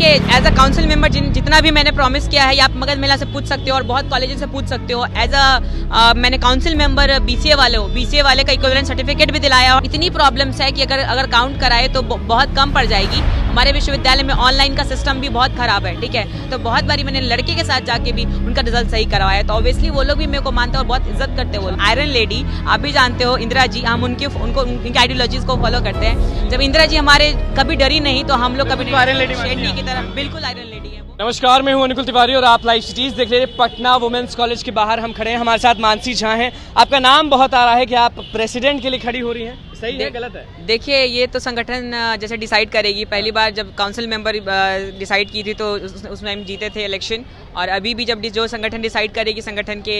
देखिए as a council member जितना भी मैंने प्रॉमिस किया है, आप मगध मेला से पूछ सकते हो और बहुत कॉलेजेस से पूछ सकते हो। एज अ मैंने काउंसिल मेंबर बीसीए वाले का इक्विवेलेंट सर्टिफिकेट भी दिलाया। और इतनी प्रॉब्लम्स है कि अगर काउंट कराए तो बहुत कम पड़ जाएगी। हमारे विश्वविद्यालय में ऑनलाइन का सिस्टम भी बहुत खराब है, ठीक है। तो बहुत बारी मैंने लड़के के साथ जाके भी उनका रिजल्ट सही करवाया, तो ऑब्वियसली वो लोग भी मेरे को मानते हैं और बहुत इज्जत करते हैं। वो आयरन लेडी आप भी जानते हो, इंदिरा जी, हम उनकी आइडियोलॉजीज को फॉलो करते हैं। जब इंदिरा जी हमारे कभी डरी नहीं तो हम लोग कभी आयरन लेडी की तरह बिल्कुल आयरन लेडी है। नमस्कार, मैं हूं अनुकुल तिवारी और आप लाइव सिटीज देख रहे हैं। पटना वुमेन्स कॉलेज के बाहर हम खड़े हैं, हमारे साथ मानसी झा हैं। आपका नाम बहुत आ रहा है कि आप प्रेसिडेंट के लिए खड़ी हो रही हैं, सही है गलत है? देखिए ये तो संगठन जैसे डिसाइड करेगी। पहली बार जब काउंसिल मेंबर डिसाइड की थी तो उसमें हम जीते थे इलेक्शन, और अभी भी जब जो संगठन डिसाइड करेगी, संगठन के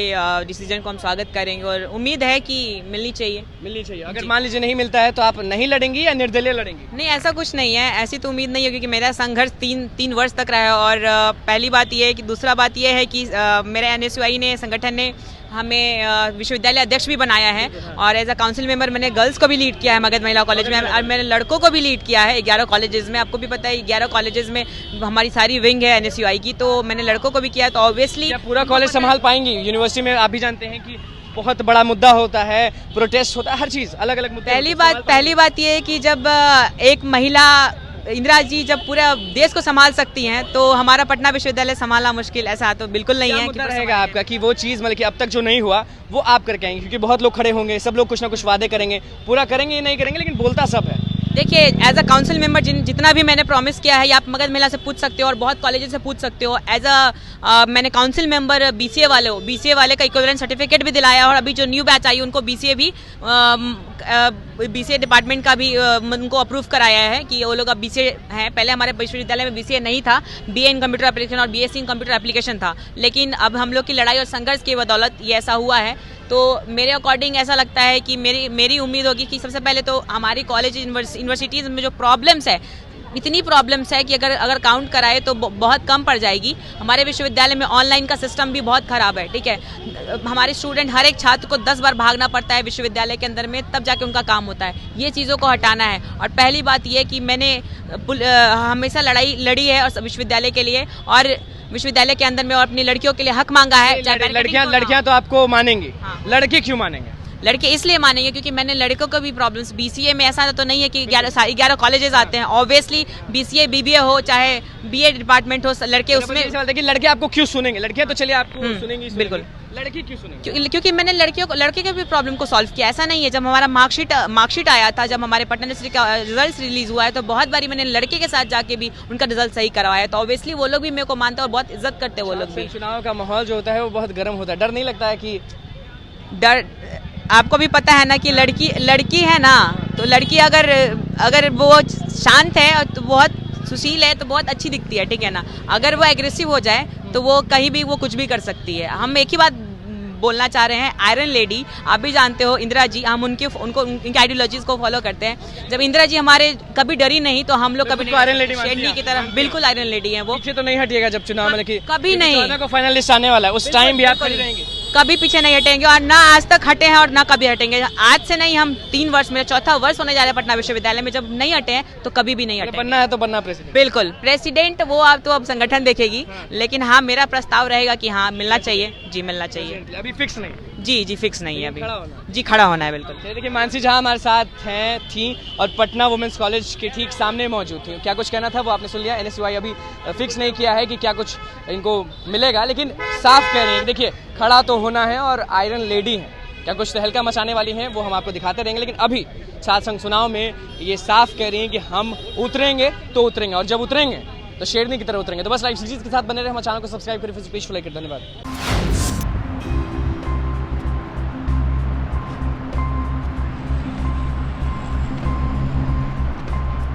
डिसीजन को हम स्वागत करेंगे और उम्मीद है कि मिलनी चाहिए। अगर मान लीजिए नहीं मिलता है तो आप नहीं लड़ेंगी या निर्दलीय लड़ेंगी? नहीं, ऐसा कुछ नहीं है, ऐसी तो उम्मीद नहीं है, क्योंकि मेरा संघर्ष तीन वर्ष तक रहा है। और पहली बात ये है कि दूसरा बात ये है कि मेरे NSUI ने, संगठन ने हमें विश्वविद्यालय अध्यक्ष भी बनाया है। और एज अ काउंसिल मेंबर मैंने गर्ल्स को भी लीड किया है मगध महिला कॉलेज में, और मैंने लड़कों को भी लीड किया है 11 कॉलेजेस में। आपको भी पता है 11 कॉलेजेस में हमारी सारी विंग है NSUI की, तो मैंने लड़कों को भी किया। तो ऑब्वियसली पूरा कॉलेज संभाल पाएंगी? यूनिवर्सिटी में आप भी जानते हैं कि बहुत बड़ा मुद्दा होता है, प्रोटेस्ट होता है, हर चीज अलग अलग मुद्दे। पहली बात ये है कि जब एक महिला इंदिरा जी जब पूरा देश को संभाल सकती हैं तो हमारा पटना विश्वविद्यालय संभालना मुश्किल ऐसा तो बिल्कुल नहीं है। क्या रहेगा आपका कि वो चीज़ मतलब कि अब तक जो नहीं हुआ वो आप करके आएंगे? क्योंकि बहुत लोग खड़े होंगे, सब लोग कुछ ना कुछ वादे करेंगे, पूरा करेंगे या नहीं करेंगे, लेकिन बोलता सब है। देखिए एज अ काउंसिल मेंबर जितना भी मैंने प्रॉमिस किया है, आप मगध मेला से पूछ सकते हो और बहुत कॉलेजेस से पूछ सकते हो। एज अ मैंने काउंसिल मेंबर बीसीए वाले का इक्विवेलेंट सर्टिफिकेट भी दिलाया, और अभी जो न्यू बैच आई उनको बीसीए डिपार्टमेंट का भी उनको अप्रूव कराया है कि वो लोग अब बीसीए हैं। पहले हमारे विश्वविद्यालय में बीसीए नहीं था, बीए इन कंप्यूटर एप्लीकेशन और बीएससी इन कंप्यूटर एप्लीकेशन था, लेकिन अब हम लोग की लड़ाई और संघर्ष की बदौलत ये ऐसा हुआ है। तो मेरे अकॉर्डिंग ऐसा लगता है कि मेरी उम्मीद होगी कि सबसे पहले तो हमारी कॉलेज यूनिवर्सिटीज़ में जो प्रॉब्लम्स है, इतनी प्रॉब्लम्स है कि अगर काउंट कराए तो बहुत कम पड़ जाएगी। हमारे विश्वविद्यालय में ऑनलाइन का सिस्टम भी बहुत खराब है, ठीक है। हमारे स्टूडेंट, हर एक छात्र को 10 बार भागना पड़ता है विश्वविद्यालय के अंदर में, तब जाके उनका काम होता है। ये चीज़ों को हटाना है। और पहली बात ये कि मैंने हमेशा लड़ाई लड़ी है और विश्वविद्यालय के लिए, और विश्वविद्यालय के अंदर में और अपनी लड़कियों के लिए हक मांगा है। लड़कियां तो आपको मानेंगी, लड़के क्यों मानेंगे? लड़के इसलिए मानेंगे क्योंकि मैंने लड़कों को भी प्रॉब्लम्स, बीसीए में ऐसा तो नहीं है कि 11 कॉलेजेस आते हैं। ऑब्वियसली बीसीए बीबीए हो चाहे बीए डिपार्टमेंट हो, लड़के उसमें। कि लड़के आपको क्यों सुनेंगे? लड़कियां तो चलिए आपको सुनेंगी, बिल्कुल। लड़की क्यों सुनेंगे? क्योंकि मैंने लड़के के भी प्रॉब्लम को सॉल्व किया। ऐसा नहीं है, जब हमारा मार्कशीट आया था, जब हमारे पटना यूनिवर्सिटी का रिजल्ट रिलीज हुआ है, तो बहुत बारी मैंने लड़के के साथ जाके भी उनका रिजल्ट सही करवाया। तो ऑब्वियसली वो लोग भी मेरे को मानते हैं और बहुत इज्जत करते हैं वो लोग भी। चुनाव का माहौल जो होता है वो बहुत गर्म होता है, डर नहीं लगता है कि? डर, आपको भी पता है ना कि लड़की है ना, तो लड़की अगर वो शांत है और तो बहुत सुशील है तो बहुत अच्छी दिखती है, ठीक है ना। अगर वो एग्रेसिव हो जाए तो वो कहीं भी वो कुछ भी कर सकती है। हम एक ही बात बोलना चाह रहे हैं, आयरन लेडी आप भी जानते हो, इंदिरा जी, हम उनकी आइडियोलॉजीज को फॉलो करते हैं। जब इंदिरा जी हमारे कभी डरी नहीं तो हम लोग कभी आयरन लेडी की तरह बिल्कुल आयरन लेडी है। वो पीछे तो नहीं हटिएगा जब चुनाव में, कभी नहीं को फाइनल लिस्ट आने वाला है, उस टाइम भी आप खड़ी रहेंगे? कभी पीछे नहीं हटेंगे, और ना आज तक हटे हैं और ना कभी हटेंगे। आज से नहीं, हम 3 वर्ष, मेरा 4था वर्ष होने जा रहा है पटना विश्वविद्यालय में। जब नहीं हटे हैं तो कभी भी नहीं हटे। बनना है तो बनना प्रेसिडेंट। बिल्कुल, प्रेसिडेंट वो आप तो अब संगठन देखेगी, लेकिन हाँ मेरा प्रस्ताव रहेगा कि हाँ मिलना चाहिए, जी मिलना चाहिए। अभी फिक्स नहीं? जी फिक्स नहीं है अभी, जी खड़ा होना है बिल्कुल। देखिए मानसी झा हमारे साथ थी और पटना वुमेन्स कॉलेज के ठीक सामने मौजूद थी। क्या कुछ कहना था वो आपने सुन लिया। NSUI अभी फिक्स नहीं किया है कि क्या कुछ इनको मिलेगा, लेकिन साफ कह रही है। देखिए खड़ा तो होना है और आयरन लेडी है, क्या कुछ तहलका मचाने वाली हैं वो हम आपको दिखाते रहेंगे। लेकिन अभी छात्र संघ चुनाव में ये साफ कह रही हैं कि हम उतरेंगे तो उतरेंगे, और जब उतरेंगे तो शेरनी की तरह उतरेंगे। तो बस लाइव सीरीज के साथ बने रहे, हमारे चैनल को सब्सक्राइब करें, फेसबुक पेज को लाइक करें। धन्यवाद।